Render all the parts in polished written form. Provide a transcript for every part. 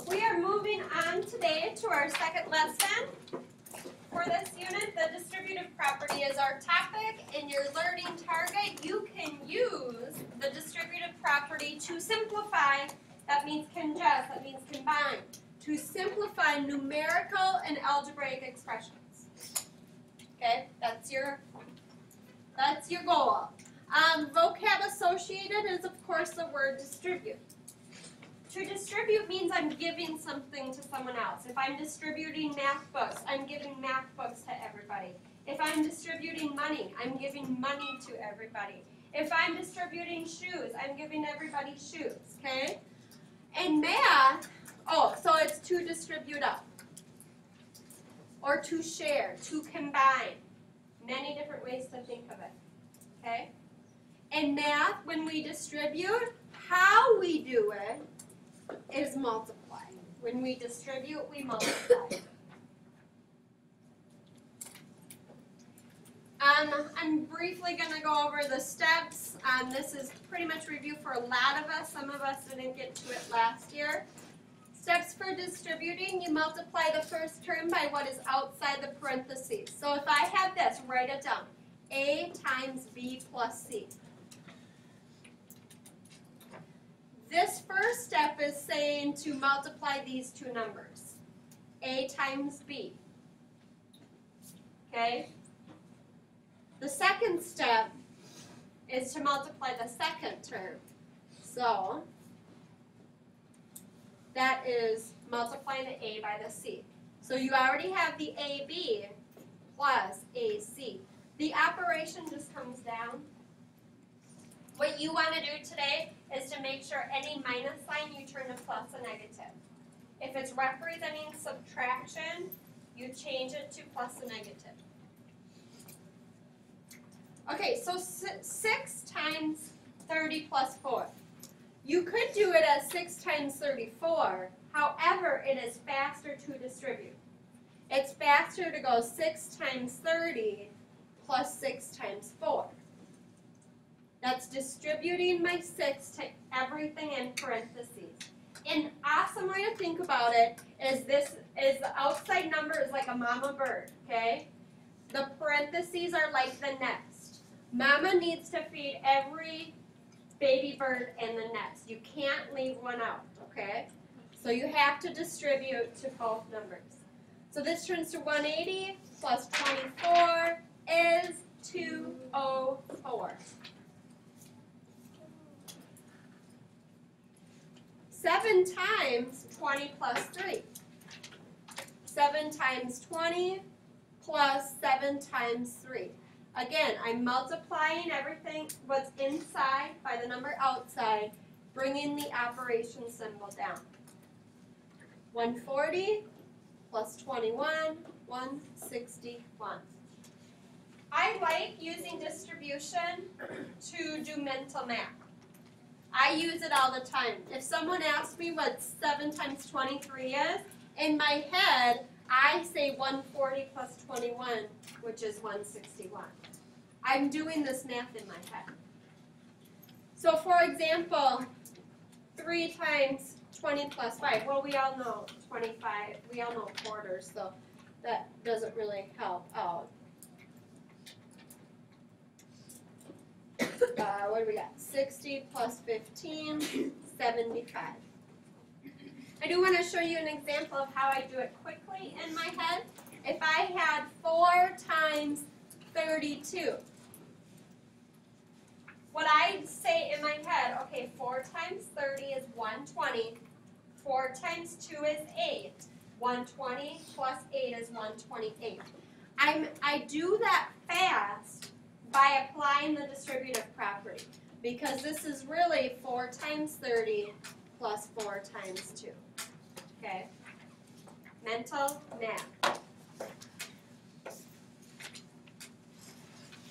We are moving on today to our second lesson. For this unit, the distributive property is our topic. In your learning target, you can use the distributive property to simplify, that means congest, that means combine, to simplify numerical and algebraic expressions. Okay, that's your goal. Vocab associated is, of course, the word distribute. To distribute means I'm giving something to someone else. If I'm distributing math books, I'm giving math books to everybody. If I'm distributing money, I'm giving money to everybody. If I'm distributing shoes, I'm giving everybody shoes, okay? And math, so it's to distribute up, or to share, to combine. Many different ways to think of it, okay? In math, when we distribute, how we do it is multiply. When we distribute, we multiply. I'm briefly going to go over the steps. This is pretty much review for a lot of us. Some of us didn't get to it last year. Steps for distributing, you multiply the first term by what is outside the parentheses. So if I have this, write it down. A times B plus C. This first step is saying to multiply these two numbers. A times B. Okay? The second step is to multiply the second term. So that is multiplying the A by the C. So you already have the AB plus AC. The operation just comes down. What you want to do today is to make sure any minus sign you turn to plus a negative. If it's representing subtraction, you change it to plus a negative. Okay, so 6 times 30 plus 4. You could do it as 6 times 34. However, it is faster to distribute. It's faster to go 6 times 30 plus 6 times 4. That's distributing my 6 to everything in parentheses. An awesome way to think about it is the outside number is like a mama bird, okay? The parentheses are like the nest. Mama needs to feed every baby bird in the nest. You can't leave one out, okay? So you have to distribute to both numbers. So this turns to 180 plus 24 is 204. 7 times 20 plus 3. 7 times 20 plus 7 times 3. Again, I'm multiplying everything, what's inside by the number outside, bringing the operation symbol down. 140 plus 21, 161. I like using distribution to do mental math. I use it all the time. If someone asks me what 7 times 23 is, in my head, I say 140 plus 21, which is 161. I'm doing this math in my head. So for example, 3 times 20 plus 5. Well, we all know 25. We all know quarters, so that doesn't really help out. What do we got? 60 plus 15, 75. I do want to show you an example of how I do it quickly in my head. If I had 4 times 32, what I'd say in my head, okay, 4 times 30 is 120, 4 times 2 is 8, 120 plus 8 is 128. I do that fast by applying the distributive property, because this is really 4 times 30 plus 4 times 2. Okay? Mental math.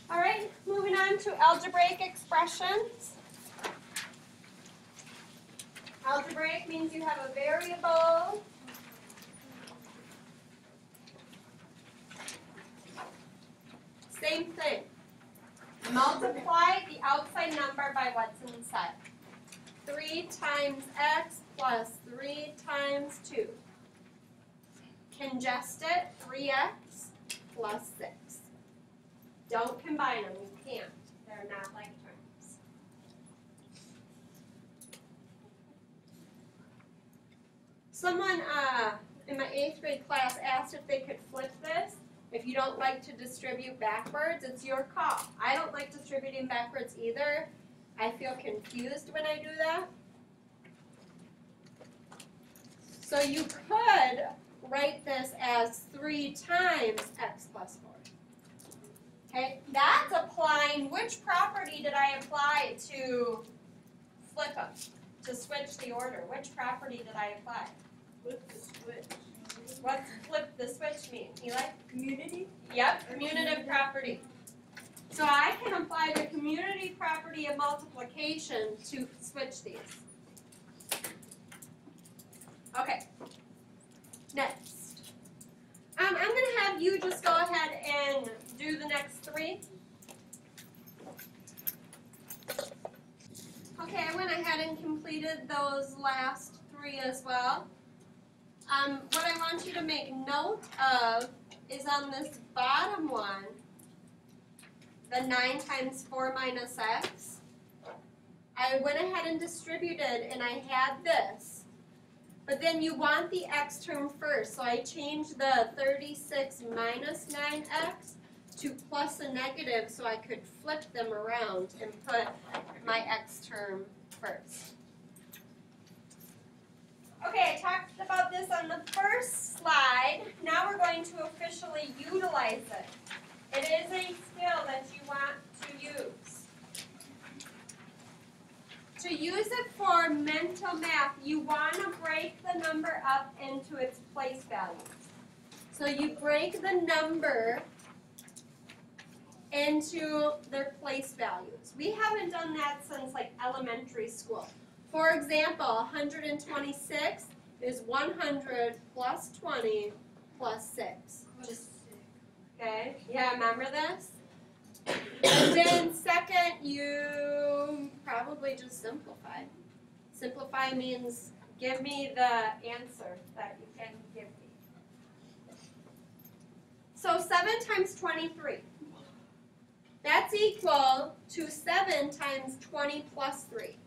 All right, moving on to algebraic expressions. Algebraic means you have a variable. Same thing. Multiply the outside number by what's inside. 3 times x plus 3 times 2. Congest it, 3x plus 6. Don't combine them, you can't. They're not like terms. Someone in my 8th grade class asked if they could flip this. If you don't like to distribute backwards, it's your call. I don't like distributing backwards either. I feel confused when I do that. So you could write this as 3 times x plus 4. Okay, that's applying, which property did I apply to flip them, to switch the order? Which property did I apply? Flip the switch. What's flip the switch mean, Eli? Community? Yep, commutative property. So I can apply the commutative property of multiplication to switch these. Okay, next. I'm going to have you just go ahead and do the next 3. Okay, I went ahead and completed those last 3 as well. What I want you to make note of is on this bottom one, the 9 times 4 minus x. I went ahead and distributed and I had this. But then you want the x term first, so I changed the 36 minus 9x to plus a negative so I could flip them around and put my x term first. Okay, I talked about this on the first slide. Now we're going to officially utilize it. It is a skill that you want to use. To use it for mental math, you want to break the number up into its place values. So you break the number into their place values. We haven't done that since like elementary school. For example, 126 is 100 plus 20 plus 6. Okay, yeah, remember this? And then second, you probably just simplify. Simplify means give me the answer that you can give me. So 7 times 23. That's equal to 7 times 20 plus 3.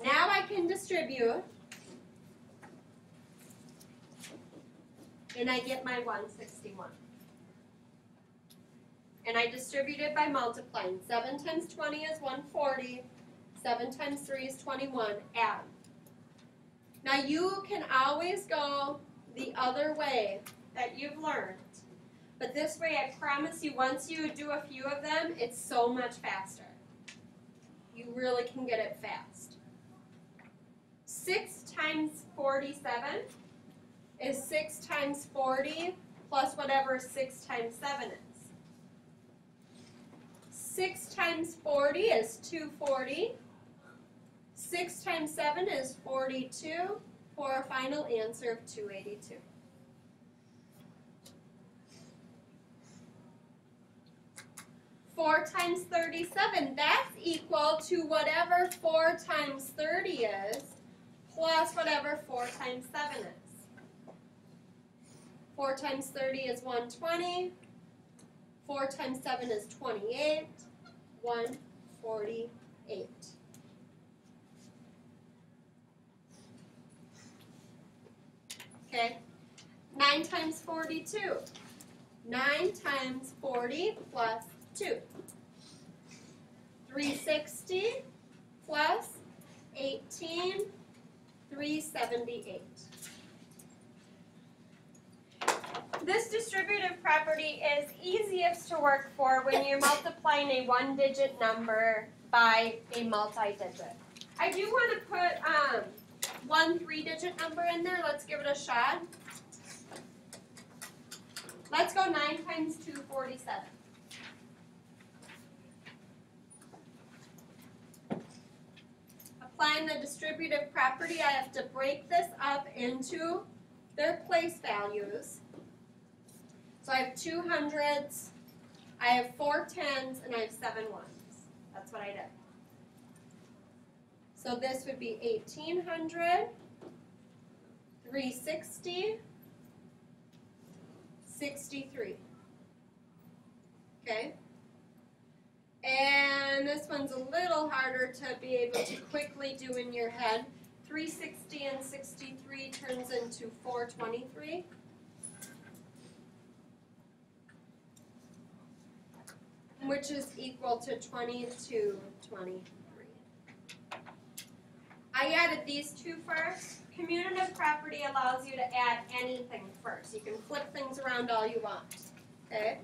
Now I can distribute, and I get my 161. And I distribute it by multiplying. 7 times 20 is 140. 7 times 3 is 21. Add. Now you can always go the other way that you've learned. But this way, I promise you, once you do a few of them, it's so much faster. You really can get it fast. 6 times 47 is 6 times 40 plus whatever 6 times 7 is. 6 times 40 is 240. 6 times 7 is 42 for a final answer of 282. Four times 37, that's equal to whatever 4 times 30 is, plus whatever 4 times 7 is. 4 times 30 is 120. 4 times 7 is 28. 148. Okay. 9 times 42. 9 times 40 plus 2. 360 plus 18, 378. This distributive property is easiest to work for when you're multiplying a one-digit number by a multi-digit. I do want to put one three-digit number in there. Let's give it a shot. Let's go 9 times 247. Applying the distributive property, I have to break this up into their place values. So I have 2 hundreds, I have 4 tens, and I have 7 ones. That's what I did. So this would be 1,800, 360, 63. Okay? And this one's a little harder to be able to quickly do in your head. 360 and 63 turns into 423. Which is equal to 2223. I added these two first. Commutative property allows you to add anything first. You can flip things around all you want. Okay?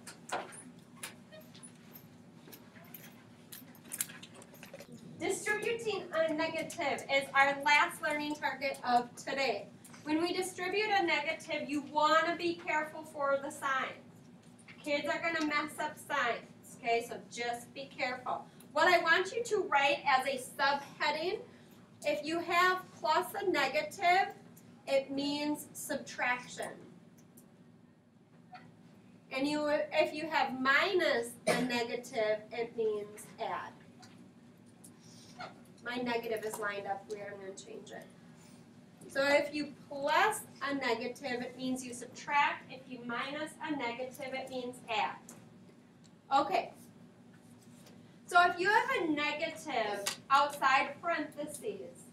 Distributing a negative is our last learning target of today. When we distribute a negative, you want to be careful for the signs. Kids are going to mess up signs. Okay, so just be careful. What I want you to write as a subheading, if you have plus a negative, it means subtraction. And if you have minus a negative, it means add. My negative is lined up weird, I'm going to change it. So if you plus a negative, it means you subtract. If you minus a negative, it means add. Okay, so if you have a negative outside parentheses,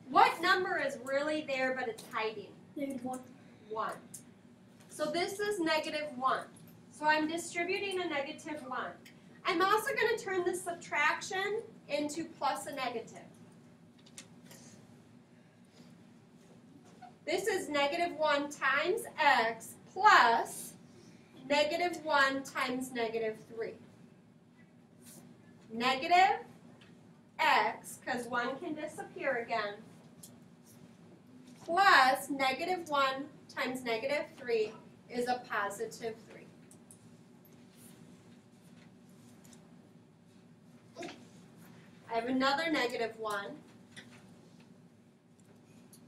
what number is really there but it's hiding? -1. 1. So this is -1. So I'm distributing a -1. I'm also going to turn the subtraction into plus a negative. This is -1 times x plus -1 times -3. Negative x, because 1 can disappear again, plus -1 times -3 is a positive 3. I have another -1.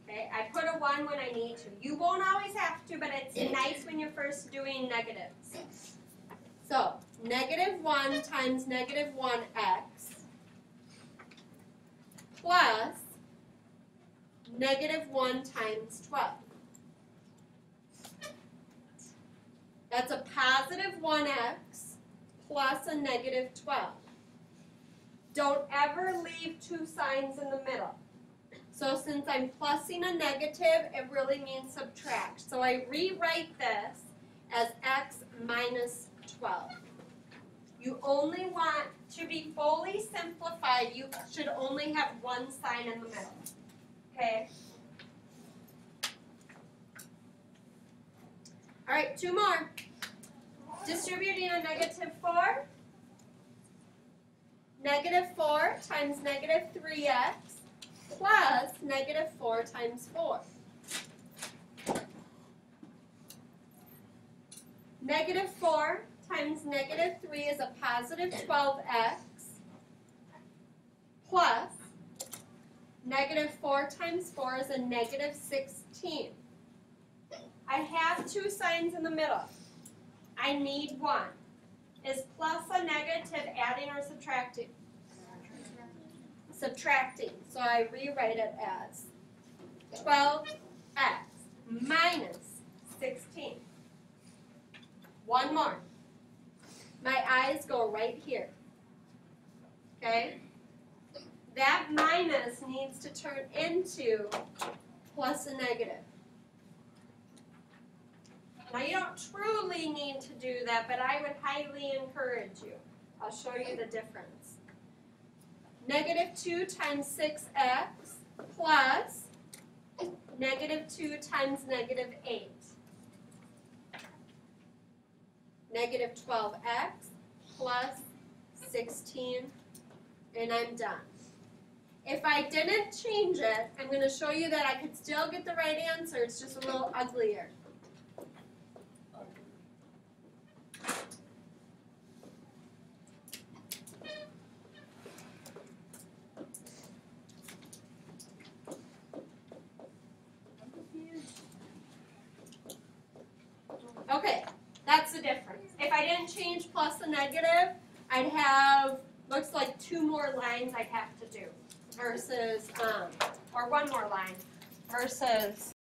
Okay, I put a 1 when I need to. You won't always have to, but it's nice when you're first doing negatives. So, -1 times -1x plus -1 times 12. That's a positive 1x plus a -12. Don't ever leave two signs in the middle. So since I'm plussing a negative, it really means subtract. So I rewrite this as x minus 12. You only want to be fully simplified. You should only have one sign in the middle. Okay? All right, two more. Distributing a -4. -4 times -3x plus -4 times 4. -4 times -3 is a positive 12x plus -4 times 4 is a -16. I have two signs in the middle. I need one. Is plus a negative adding or subtracting? Subtracting. So I rewrite it as 12x minus 16. One more. My eyes go right here. Okay? That minus needs to turn into plus a negative. Now you don't truly need to do that, but I would highly encourage you. I'll show you the difference. -2 times 6x plus -2 times -8. -12x plus 16, and I'm done. If I didn't change it, I'm going to show you that I could still get the right answer. It's just a little uglier. Okay, that's the difference. If I didn't change plus the negative, I'd have, looks like 2 more lines I'd have to do. versus, or one more line, versus